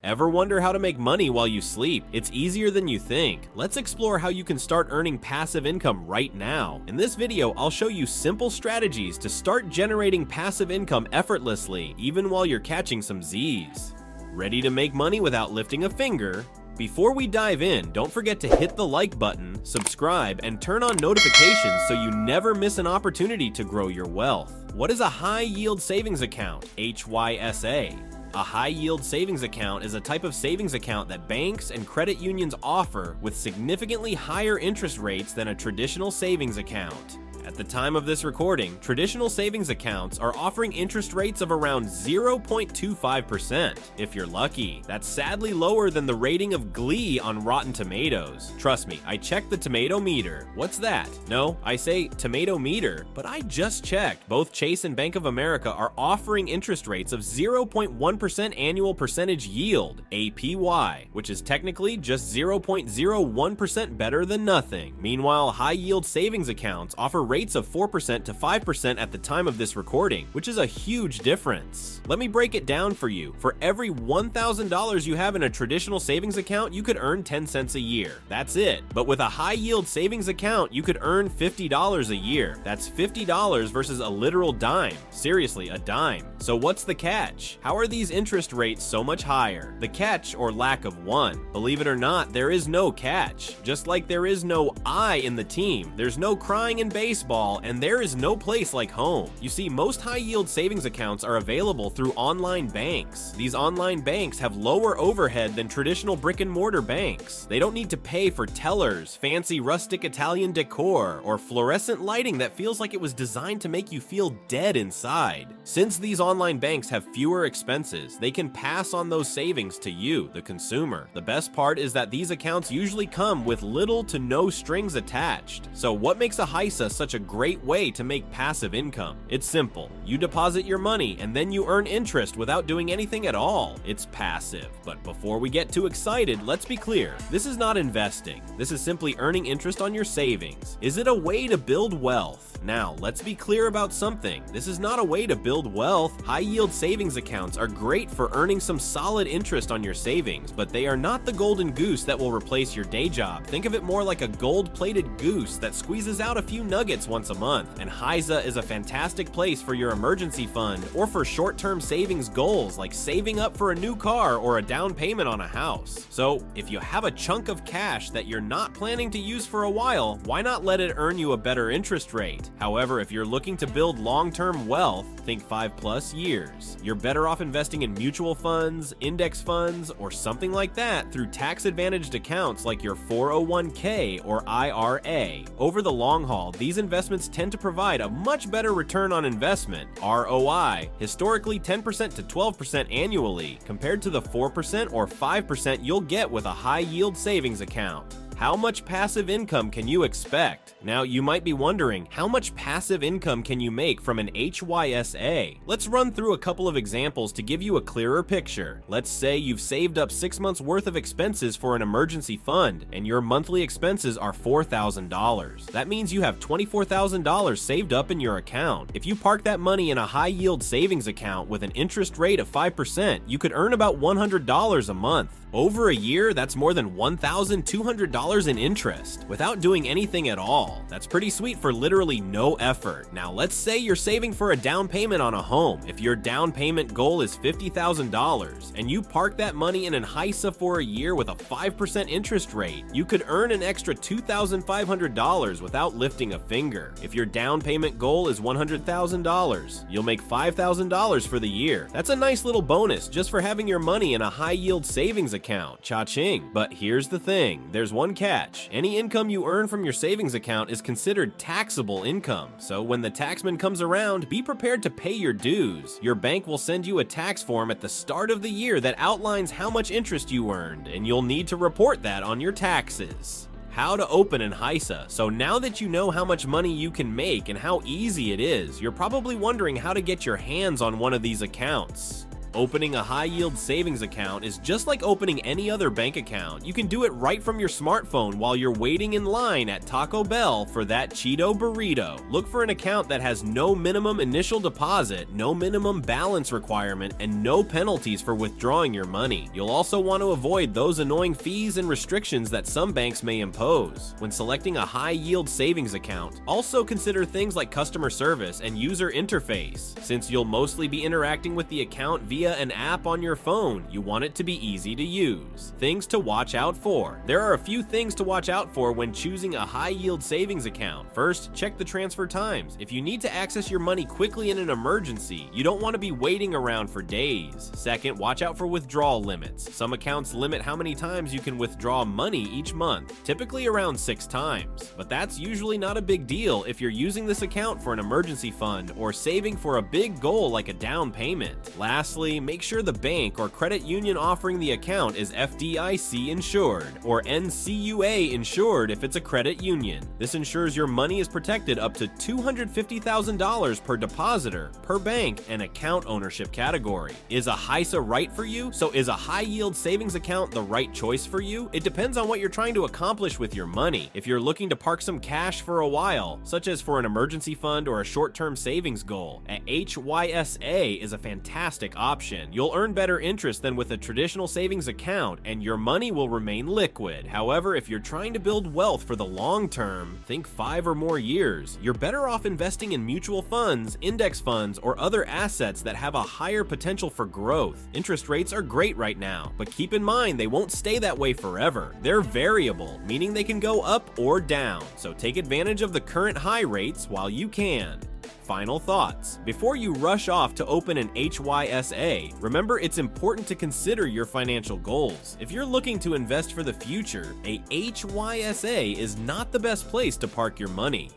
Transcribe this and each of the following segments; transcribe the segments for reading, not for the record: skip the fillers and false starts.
Ever wonder how to make money while you sleep? It's easier than you think. Let's explore how you can start earning passive income right now. In this video, I'll show you simple strategies to start generating passive income effortlessly, even while you're catching some Z's. Ready to make money without lifting a finger? Before we dive in, don't forget to hit the like button, subscribe, and turn on notifications so you never miss an opportunity to grow your wealth. What is a high-yield savings account, HYSA? A high-yield savings account is a type of savings account that banks and credit unions offer with significantly higher interest rates than a traditional savings account. At the time of this recording, traditional savings accounts are offering interest rates of around 0.25%, if you're lucky. That's sadly lower than the rating of Glee on Rotten Tomatoes. Trust me, I checked the tomato meter. What's that? No, I say tomato meter, but I just checked. Both Chase and Bank of America are offering interest rates of 0.1% annual percentage yield, APY, which is technically just 0.01% better than nothing. Meanwhile, high-yield savings accounts offer rates of 4% to 5% at the time of this recording, which is a huge difference. Let me break it down for you. For every $1,000 you have in a traditional savings account, you could earn 10 cents a year. That's it. But with a high-yield savings account, you could earn $50 a year. That's $50 versus a literal dime. Seriously, a dime. So what's the catch? How are these interest rates so much higher? The catch, or lack of one. Believe it or not, there is no catch. Just like there is no I in the team, there's no crying in baseball, and there is no place like home. You see, most high-yield savings accounts are available through online banks. These online banks have lower overhead than traditional brick-and-mortar banks. They don't need to pay for tellers, fancy rustic Italian decor, or fluorescent lighting that feels like it was designed to make you feel dead inside. Since these online banks have fewer expenses, they can pass on those savings to you, the consumer. The best part is that these accounts usually come with little to no strings attached. So what makes a HYSA such a great way to make passive income? It's simple. You deposit your money and then you earn interest without doing anything at all. It's passive. But before we get too excited, let's be clear. This is not investing. This is simply earning interest on your savings. Is it a way to build wealth? Now, let's be clear about something. This is not a way to build wealth. High-yield savings accounts are great for earning some solid interest on your savings, but they are not the golden goose that will replace your day job. Think of it more like a gold-plated goose that squeezes out a few nuggets once a month. And HYSA is a fantastic place for your emergency fund or for short-term savings goals like saving up for a new car or a down payment on a house. So, if you have a chunk of cash that you're not planning to use for a while, why not let it earn you a better interest rate? However, if you're looking to build long-term wealth, think 5+ years. You're better off investing in mutual funds, index funds, or something like that through tax-advantaged accounts like your 401k or IRA. Over the long haul, these investments tend to provide a much better return on investment, ROI, historically 10% to 12% annually, compared to the 4% or 5% you'll get with a high-yield savings account. How much passive income can you expect? Now, you might be wondering, how much passive income can you make from an HYSA? Let's run through a couple of examples to give you a clearer picture. Let's say you've saved up 6 months worth of expenses for an emergency fund, and your monthly expenses are $4,000. That means you have $24,000 saved up in your account. If you park that money in a high-yield savings account with an interest rate of 5%, you could earn about $100 a month. Over a year, that's more than $1,200 in interest, without doing anything at all. That's pretty sweet for literally no effort. Now, let's say you're saving for a down payment on a home. If your down payment goal is $50,000, and you park that money in an HYSA for a year with a 5% interest rate, you could earn an extra $2,500 without lifting a finger. If your down payment goal is $100,000, you'll make $5,000 for the year. That's a nice little bonus just for having your money in a high-yield savings account. Cha-ching. But here's the thing. There's one catch. Any income you earn from your savings account is considered taxable income. So when the taxman comes around, be prepared to pay your dues. Your bank will send you a tax form at the start of the year that outlines how much interest you earned, and you'll need to report that on your taxes. How to open an HYSA. So now that you know how much money you can make and how easy it is, you're probably wondering how to get your hands on one of these accounts. Opening a high-yield savings account is just like opening any other bank account. You can do it right from your smartphone while you're waiting in line at Taco Bell for that Cheeto burrito. Look for an account that has no minimum initial deposit, no minimum balance requirement, and no penalties for withdrawing your money. You'll also want to avoid those annoying fees and restrictions that some banks may impose. When selecting a high-yield savings account, also consider things like customer service and user interface. Since you'll mostly be interacting with the account via an app on your phone, you want it to be easy to use. Things to watch out for. There are a few things to watch out for when choosing a high-yield savings account. First, check the transfer times. If you need to access your money quickly in an emergency, you don't want to be waiting around for days. Second, watch out for withdrawal limits. Some accounts limit how many times you can withdraw money each month, typically around 6 times. But that's usually not a big deal if you're using this account for an emergency fund or saving for a big goal like a down payment. Lastly, make sure the bank or credit union offering the account is FDIC insured or NCUA insured if it's a credit union. This ensures your money is protected up to $250,000 per depositor, per bank, and account ownership category. Is a HISA right for you? So is a high-yield savings account the right choice for you? It depends on what you're trying to accomplish with your money. If you're looking to park some cash for a while, such as for an emergency fund or a short-term savings goal, a HYSA is a fantastic option. You'll earn better interest than with a traditional savings account, and your money will remain liquid. However, if you're trying to build wealth for the long term, think 5 or more years, you're better off investing in mutual funds, index funds, or other assets that have a higher potential for growth. Interest rates are great right now, but keep in mind they won't stay that way forever. They're variable, meaning they can go up or down, so take advantage of the current high rates while you can. Final thoughts. Before you rush off to open an HYSA, remember it's important to consider your financial goals. If you're looking to invest for the future, a HYSA is not the best place to park your money.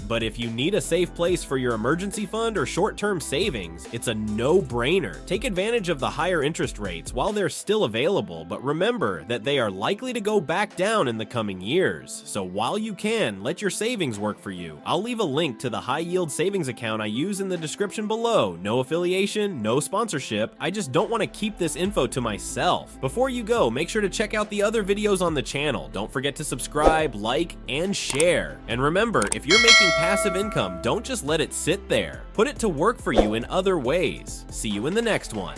But if you need a safe place for your emergency fund or short-term savings, it's a no-brainer. Take advantage of the higher interest rates while they're still available, but remember that they are likely to go back down in the coming years. So while you can, let your savings work for you. I'll leave a link to the high-yield savings account I use in the description below. No affiliation, no sponsorship. I just don't want to keep this info to myself. Before you go, make sure to check out the other videos on the channel. Don't forget to subscribe, like, and share. And remember, if you're making passive income, don't just let it sit there. Put it to work for you in other ways. See you in the next one.